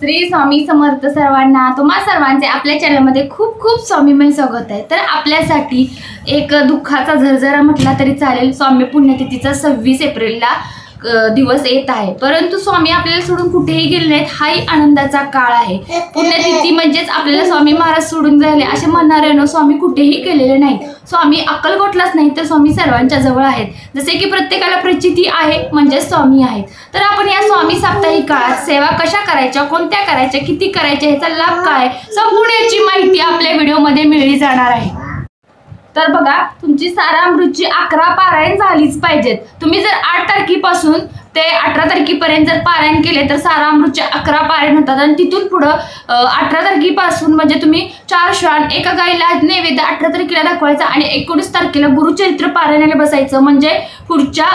श्री स्वामी समर्थ सर्वांना, तुम्हा सर्वांचे आपल्या चॅनलमध्ये खूप खूप स्वामीमय स्वागत आहे। तर आपल्यासाठी एक दुःखाचा झरझरा म्हटला तरी चालेल। स्वामी पुण्यतिथीचा 26 एप्रिलला दिवस येत आहे, परंतु स्वामी आपल्याला सोडून कुठेही गेले नाहीत। हाही आनंदाचा काळ आहे। पुण्यतिथी म्हणजेच आपल्याला स्वामी महाराज सोडून जायले असे म्हणणाऱ्यांना स्वामी कुठेही गेलेले नाहीत। स्वामी अक्कलकोटलाच नाही तर स्वामी सर्वांच्या जवळ आहेत। जसे की प्रत्येकाला प्रचिती आहे म्हणजे स्वामी आहेत। तर आपण या स्वामी साप्ताहिक काळात सेवा कशा करायच्या, कोणत्या करायच्या, किती करायच्या, ह्याचा लाभ काय, संपूर्ण याची माहिती आपल्या व्हिडिओमध्ये मिळली जाणार आहे। तर बघा, तुमची सारामृतची 11 पारायण झालीच पाहिजेत। तुम्ही जर 8 तारखेपासून ते 18 तारखेपर्यंत जर पारायण केले तर सारामृतचे 11 पारायण होतात। आणि तिथून पुढे 18 तारखेपासून म्हणजे तुम्ही 4 श्रावण एका गाईला नैवेद्य 18 तारखेला दाखवायचा आणि 19 तारखेला गुरुचरित्र पारायणाला बसायचं। म्हणजे पुढच्या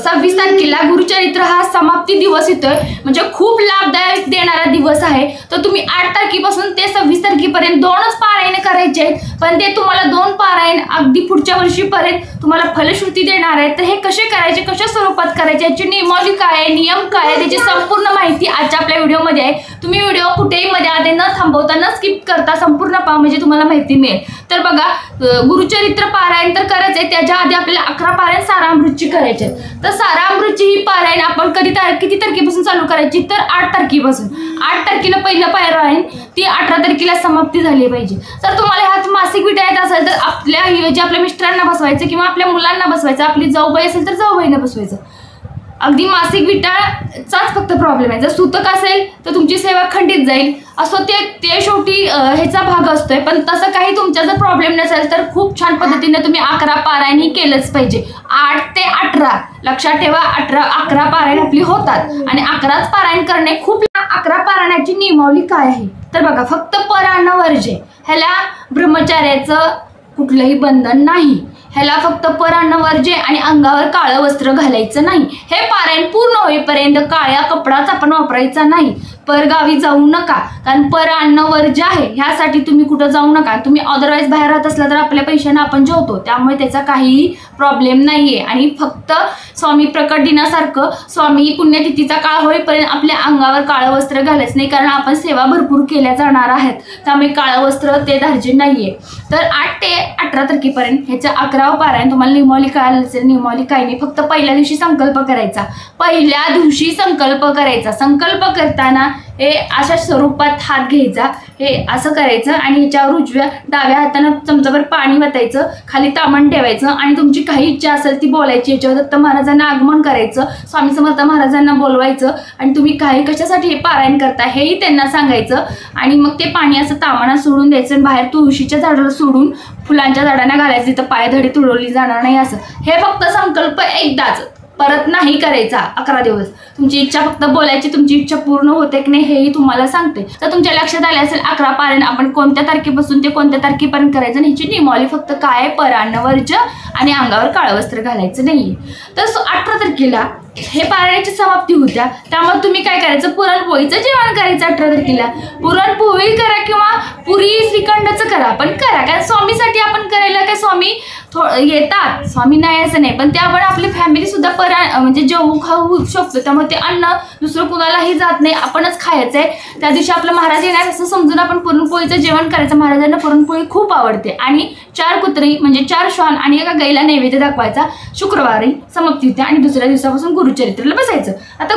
26 तारखेला गुरुचरित्र हा समाप्ती दिवस येतोय, म्हणजे खूप लाभदायक देणारा दिवस आहे। तर तुम्ही 8 तारखेपासून ते 26 तारखेपर्यंत 2च पारायण करायचे, पण ते तुम्हाला 2 पारायण अगदी पुढच्या वर्षीपर्यंत तुम्हाला फलश्रुती देणार आहे। तर हे कसे करायचे, कशा स्वरूपात करायचे, याची नियमावली काय आहे, नियम काय आहे, त्याची संपूर्ण माहिती आजच्या आपल्या व्हिडिओमध्ये आहे। तुम्ही व्हिडिओ कुठेही मध्ये न थांबवता न स्किप करता संपूर्ण पहा, म्हणजे तुम्हाला माहिती मिळेल। तर बघा, गुरुचरित्र पारायण तर करायचंय, त्याच्या आधी आपल्याला 11 पारायण सारामृतची करायचे। तर सारामृतची ही पारायण आपण किती तारखेपासून चालू करायची, तर 8 तारखेपासून। 8 तारखेला पहिलं पारायण, ती 18 तारखेला समाप्ती झाली पाहिजे। तर तुम्हाला ह्यात मासिक विटा येत असेल तर आपल्या मिस्टरांना बसवायचं किंवा आपल्या मुलांना बसवायचं, आपली जाऊबाई असेल तर जाऊबाईंना बसवायचं। अगदी मासिक विटाचाच फक्त प्रॉब्लेम आहे। जर सूतक असेल तर तुमची सेवा खंडित जाईल, असो ते शेवटी ह्याचा भाग असतोय। पण तसं काही तुमचा जर प्रॉब्लेम नसेल तर खूप छान पद्धतीने तुम्ही 11 पारायण ही केलंच पाहिजे। 8 ते 18 लक्षात ठेवा, 11 पारायण आपली होतात आणि 11च पारायण करणे खूप। 11 पारायणाची नियमावली काय आहे तर बघा, फक्त परान्न वर्ज्य, ह्याला ब्रह्मचार्याचं कुठलंही बंधन नाही। ह्याला फक्त परान्न वर्ज्य आणि अंगावर काळं वस्त्र घालायचं नाही। हे पारायण पूर्ण होईपर्यंत काळ्या कपडाच आपण वापरायचा नाही। परगावी जाऊ नका, कारण परान्न वर्ज्य आहे, ह्यासाठी तुम्ही कुठं जाऊ नका। तुम्ही अदरवाईज बाहेर राहत असला तर आपल्या पैशांना आपण जेवतो, त्यामुळे त्याचा काहीही प्रॉब्लेम नाहीये। आणि फक्त स्वामी प्रकट दिनासारखं स्वामी पुण्यतिथीचा काळ होईपर्यंत आपल्या अंगावर काळं वस्त्र घालायचं नाही, कारण आपण सेवा भरपूर केल्या जाणार आहेत, त्यामुळे काळं वस्त्र ते धार्जिन नाहीये। तर 8 ते 18 तारखेपर्यंत ह्याचं 11वं पारायण तुम्हाला नियमावली कळाली असेल। नियमावली काही नाही, फक्त पहिल्या दिवशी संकल्प करायचा। पहिल्या दिवशी संकल्प करायचा। संकल्प करताना हे अशा स्वरूपात हात घ्यायचा, हे असं करायचं आणि ह्याच्यावर डाव्या हातानं चमचाभर पाणी वतायचं, खाली तामण ठेवायचं आणि तुमची काही इच्छा असेल ती बोलायची। याच्यावर दत्त महाराजांना आगमन करायचं, स्वामी समर्थ महाराजांना बोलवायचं आणि तुम्ही काही कशासाठी हे पारायण करता हेही त्यांना सांगायचं। आणि मग ते पाणी असं तामणात सोडून द्यायचं आणि बाहेर तुळशीच्या झाडाला सोडून फुलांच्या झाडांना घालायचं, तिथं पायधडी तुडवली जाणार नाही असं। हे फक्त संकल्प एकदाच, परत नाही करायचा 11 दिवस। तुमची इच्छा फक्त बोलायची, तुमची इच्छा पूर्ण होते की नाही हेही तुम्हाला सांगते। तर तुमच्या लक्षात आले असेल 11 पारायण आपण कोणत्या तारखेपासून ते कोणत्या तारखेपर्यंत करायचं, आणि ह्याची नियमावली फक्त काय आहे, परान्न वर्ज्य आणि अंगावर काळं वस्त्र घालायचं नाहीये। तर 18 तारखेला हे पारायणाची समाप्ती होत्या, त्यामुळे तुम्ही काय करायचं, पुरणपोळीचं जेवण करायचं। 18 तारखेला पुरणपोळी करा किंवा पुरी श्रीखंडाचं करा, पण करा, कारण स्वामीसाठी आपण करायला काय स्वामी येतात, स्वामी नाही असं नाही, पण ते आपण आपली फॅमिली सुद्धा म्हणजे जेवू खाऊ शकतो। त्यामुळे ते अन्न दुसरं कुणालाही जात नाही, आपणच खायचंय। त्या दिवशी आपलं महाराज येणार असं समजून आपण पुरणपोळीचं जेवण करायचं। महाराजांना पुरणपोळी खूप आवडते आणि 4 कुत्री म्हणजे 4 श्वान आणि एका गाईला नैवेद्य दाखवायचा। शुक्रवारी समाप्ती होते आणि दुसऱ्या दिवसापासून गुरुचरित्राला बसायचं। आता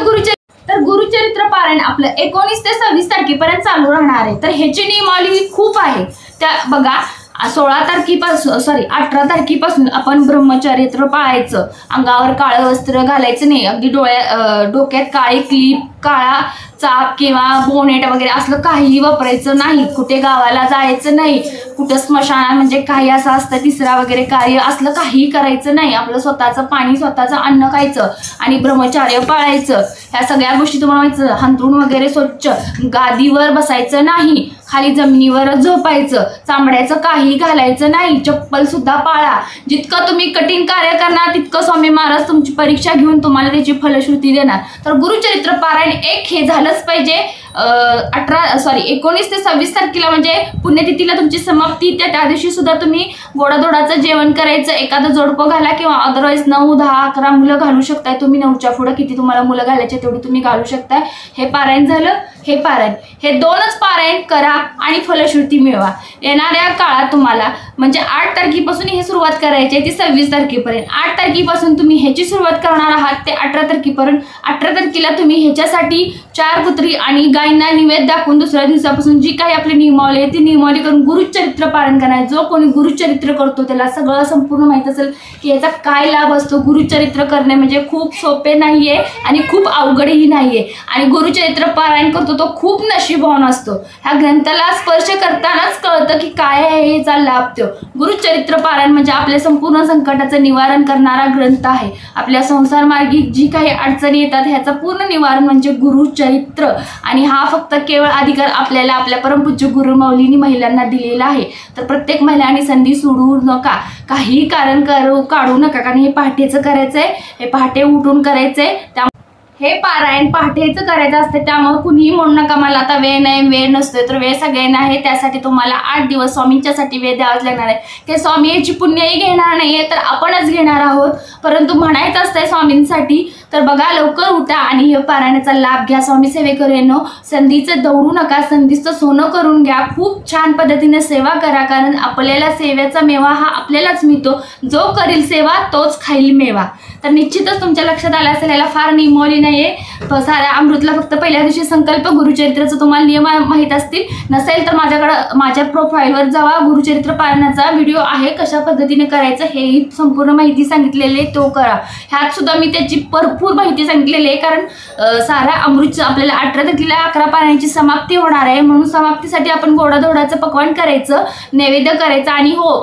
गुरुचरित्र पारायण आपलं 19 ते 26 तारखेपर्यंत चालू राहणार आहे। तर ह्याची नियमावली खूप आहे। त्या बघा, 18 तारखेपासून आपण ब्रह्मचरित्र पाळायचं, अंगावर काळं वस्त्र घालायचं नाही, अगदी डोक्यात काळी क्लिप, काळा चाप किंवा बोनेट वगैरे असलं काहीही वापरायचं नाही। कुठे गावाला जायचं नाही, कुठं स्मशान म्हणजे काही असं असतं तिसरा वगैरे कार्य असलं काहीही करायचं नाही। आपलं स्वतःचं पाणी, स्वतःचं अन्न खायचं आणि ब्रह्मचर्य पाळायचं। ह्या सगळ्या गोष्टी तुम्हाला माहिती। हंतरुण वगैरे स्वच्छ, गादीवर बसायचं नाही, खाली जमिनीवर झोपायचं, चामड्याचं काही घालायचं नाही, चप्पल सुद्धा पाळा। जितकं तुम्ही कठीण कार्य करणार तितकं स्वामी महाराज तुमची परीक्षा घेऊन तुम्हाला त्याची फलश्रुती देणार। तर गुरुचरित्र पारायण हे झालंच पाहिजे। 19 ते 26 तारखेला म्हणजे पुण्यतिथीला तुमची समाप्ती, त्या दिवशी सुद्धा तुम्ही गोडाधोडाचं जेवण करायचं। एखादं जोडपं घाला किंवा अदरवाईज 9, 10, 11 मुलं घालू शकताय तुम्ही। 9च्या पुढे किती तुम्हाला मुलं घालायचे तेवढी तुम्ही घालू शकताय। हे पारायण झालं हे पारायण, हे 2च पारायण करा आणि फलश्रुती मिळवा. येणाऱ्या काळात तुम्हाला म्हणजे 8 तारखेपासून हे सुरुवात करायची आहे ती 26 तारखेपर्यंत. 8 तारखेपासून तुम्ही ह्याची सुरुवात करणार आहात ते 18 तारखेपर्यंत. 18 तारखेला तुम्ही ह्याच्यासाठी 4 कुत्री आणि गायींना निवेद दाखवून दुसऱ्या दिवसापासून जी काही आपली नियमावली आहे ती नियमावली करून गुरुचरित्र पारायण करणार. जो कोणी गुरुचरित्र करतो त्याला सगळं संपूर्ण माहीत असेल की याचा काय लाभ असतो. गुरुचरित्र करणे म्हणजे खूप सोपे नाहीये आणि खूप अवघडही नाहीये. आणि गुरुचरित्र पारायण करतो तो खूप नशीबवान असतो. ह्या ग्रंथाला स्पर्श करतानाच कळतं की काय आहे याचा लाभ. तो गुरुचरित्र पारायण म्हणजे आपल्या संपूर्ण संकटाचं निवारण करणारा ग्रंथ आहे. आपल्या संसार मार्गी जी काही अडचणी येतात ह्याचं पूर्ण निवारण म्हणजे गुरुचरित्र. आणि हा फक्त केवळ अधिकार आपल्याला आपल्या परमपूज्य गुरुमाऊलींनी महिलांना दिलेला आहे. तर प्रत्येक महिलांनी संधी सोडू नका, काही कारण काढू नका, कारण हे पहाटेचं करायचंय, हे पहाटे उठून करायचंय. हे पारायण पहाटेचं करायचं असते. त्यामुळे कुणीही म्हणू नका मला आता वेळ नाही, वेळ नसतोय. तर वेळ सगळ्यांना आहे. त्यासाठी तुम्हाला 8 दिवस स्वामींच्यासाठी वेळ द्यावाच लागणार आहे. ते स्वामी याची पुण्यही घेणार नाहीये तर आपणच घेणार आहोत. परंतु म्हणायचं असतंय स्वामींसाठी तर बघा लवकर उठा आणि हे पारायणाचा लाभ घ्या. स्वामी सेवेकऱ्यांनो संधीचं दौडू नका, संधीचं सोनं करून घ्या. खूप छान पद्धतीने सेवा करा, कारण आपल्याला सेवेचा मेवा हा आपल्यालाच मिळतो. जो करील सेवा तोच खाईल मेवा. तर निश्चितच तुमच्या लक्षात आलं असेल याला फार नियमावली नाहीये. साऱ्या अमृतला फक्त पहिल्या दिवशी संकल्प गुरुचरित्राचं तुम्हाला नियम माहीत असतील. नसेल तर माझ्या प्रोफाईलवर जावा, गुरुचरित्र पारायणाचा व्हिडिओ आहे, कशा पद्धतीने करायचं हे संपूर्ण माहिती सांगितलेली आहे, तो करा. ह्यात सुद्धा मी त्याची भरपूर माहिती सांगितलेली आहे. कारण साऱ्या अमृतचं आपल्याला 18 तारखेला 11 पारायणाची समाप्ती होणार आहे. म्हणून समाप्तीसाठी आपण गोडाधोडाचं पक्वान करायचं, नैवेद्य करायचं आणि हो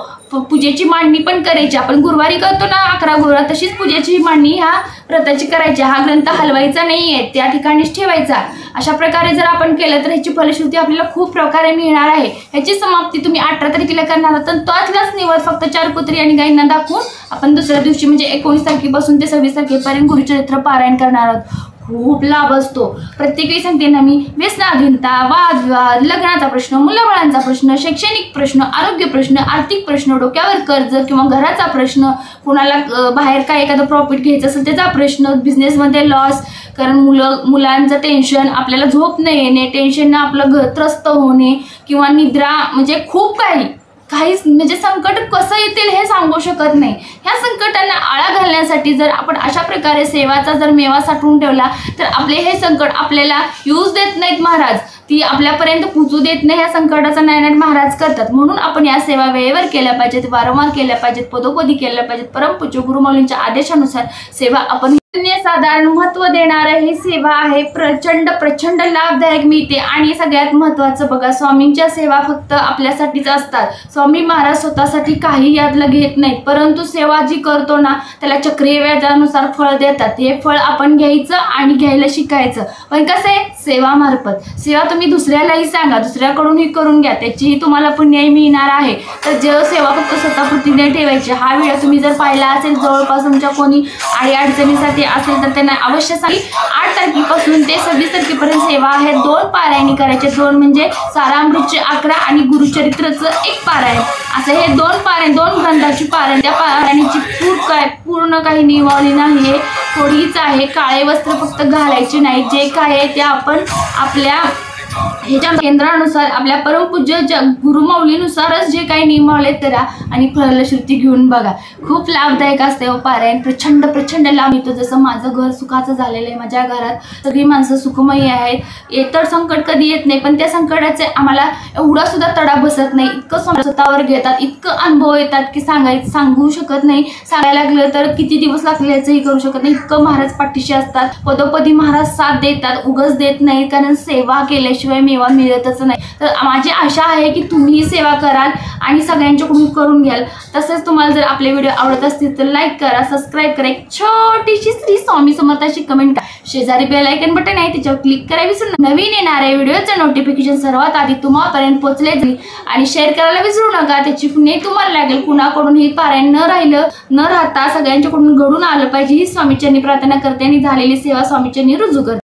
पूजेची मांडणी पण करायची. आपण गुरुवारी करतो ना 11 गुरुवार, तशीच पूजेची मांडणी ह्या व्रताची करायची. हा ग्रंथ हलवायचा नाहीये, त्या ठिकाणीच ठेवायचा. अशा प्रकारे जर आपण केलं तर ह्याची फलश्रुती आपल्याला खूप प्रकारे मिळणार आहे. ह्याची समाप्ती तुम्ही 18 तारखेला करणार आहात. तर त्यातलाच निवड फक्त 4 कुत्री आणि गायींना दाखवून आपण दुसऱ्या दिवशी म्हणजे 19 तारखेपासून ते 26 तारखेपर्यंत गुरुचरित्र पारायण करणार आहोत. खूप लाभ असतो. प्रत्येक वेळी सांगते ना मी, व्यसनाधीनता, वादविवाद, लग्नाचा प्रश्न, मुलाबाळांचा प्रश्न, शैक्षणिक प्रश्न, आरोग्य प्रश्न, आर्थिक प्रश्न, डोक्यावर कर्ज किंवा घराचा प्रश्न, कुणाला बाहेर काय एखादं प्रॉफिट घ्यायचं असेल त्याचा प्रश्न, बिझनेसमध्ये लॉस, कारण मुलांचं टेन्शन, आपल्याला झोप न येणे, टेन्शननं आपलं घर त्रस्त होणे किंवा निद्रा, म्हणजे खूप काहीच म्हणजे संकट कसं येतील हे सांगू शकत नाही. ह्या संकटांना आळा घालण्यासाठी जर आपण अशा प्रकारे सेवाचा जर मेवा साठवून ठेवला तर आपले हे संकट आपल्याला यूज देत नाहीत महाराज, ती आपल्यापर्यंत पोचू देत नाही. ह्या संकटाचा नायनाट महाराज करतात. म्हणून आपण या सेवा वेळेवर केल्या पाहिजेत, वारंवार केल्या पाहिजेत, पदोपदी केल्या पाहिजेत. परमपूज्य गुरुमाऊलींच्या आदेशानुसार सेवा आपण साधारण महत्व देणारं हे सेवा आहे. प्रचंड लाभदायक मिळते. आणि सगळ्यात महत्वाचं बघा, स्वामींच्या सेवा फक्त आपल्यासाठीच असतात. स्वामी महाराज स्वतःसाठी काही यातलं घेत नाहीत, परंतु सेवा जी करतो ना त्याला चक्रीय व्याजानुसार फळ देतात. हे फळ आपण घ्यायचं आणि घ्यायला शिकायचं. पण कसं आहे, सेवा मार्फत. सेवा तुम्ही दुसऱ्यालाही सांगा, दुसऱ्याकडूनही करून घ्या, त्याचीही तुम्हाला पुण्य मिळणार आहे. तर जे सेवा फक्त स्वतःपुरती नाही ठेवायची. हा व्हिडिओ तुम्ही जर पाहिला असेल, जवळपास तुमच्या कोणी अडचणीसाठी असेल तर त्यांना अवश्य सांगा. 8 तारखेपासून ते 26 तारखेपर्यंत सेवा आहे. 2 पारायणी करायचे. 2 म्हणजे सारामृतचे 11 आणि गुरुचरित्रचं 1 पारायण. असं हे 2 पारायण, 2 ग्रंथाची पारायण. त्या पारायणीची पूर्ण काही नियमावली नाहीये, थोडीच आहे. काळे वस्त्र फक्त घालायचे नाही. जे काय आहे ते आपण आपल्या ह्याच्या केंद्रानुसार आपल्या परमपूज्य गुरुमाऊलीनुसारच जे काही नियमावले करा आणि फलश्रुती घेऊन बघा. खूप लाभदायक असते पारायण. प्रचंड लाभ येतो. जसं माझं घर सुखाचं झालेलं आहे, माझ्या घरात सगळी माणसं सुखमयी आहेत. तर संकट कधी येत नाही, पण त्या संकटाचे आम्हाला एवढा सुद्धा तडा बसत नाही. इतकं स्वतःवर घेतात, इतकं अनुभव येतात की सांगू शकत नाही. सांगायला लागलं तर किती दिवस लागले याचंही करू शकत नाही. इतकं महाराज पाठीशी असतात. पदोपदी महाराज साथ देतात, उगच देत नाही. कारण सेवा केल्याशिवाय मेवा मिळतच नाही. तर माझी आशा आहे की तुम्ही सेवा कराल आणि सगळ्यांच्याकडून करून घ्याल. तसंच तुम्हाला जर आपले व्हिडिओ आवडत असतील तर लाईक करा, सबस्क्राईब करा, एक छोटीशी श्री स्वामी समर्थाची कमेंट करा. शेजारी बेल आयकॉन बटन आहे त्याच्यावर क्लिक करा. विसरू नका. नवीन येणाऱ्या व्हिडिओचं नोटिफिकेशन सर्वात आधी तुम्हापर्यंत पोहोचले जाईल. आणि शेअर करायला विसरू नका. त्याची पुण्य तुम्हाला लागेल. कुणाकडून हे पारायण न राहता सगळ्यांच्याकडून घडून आलं पाहिजे ही स्वामीचरणी प्रार्थना करते आणि झालेली सेवा स्वामीचरणी रुजू करते.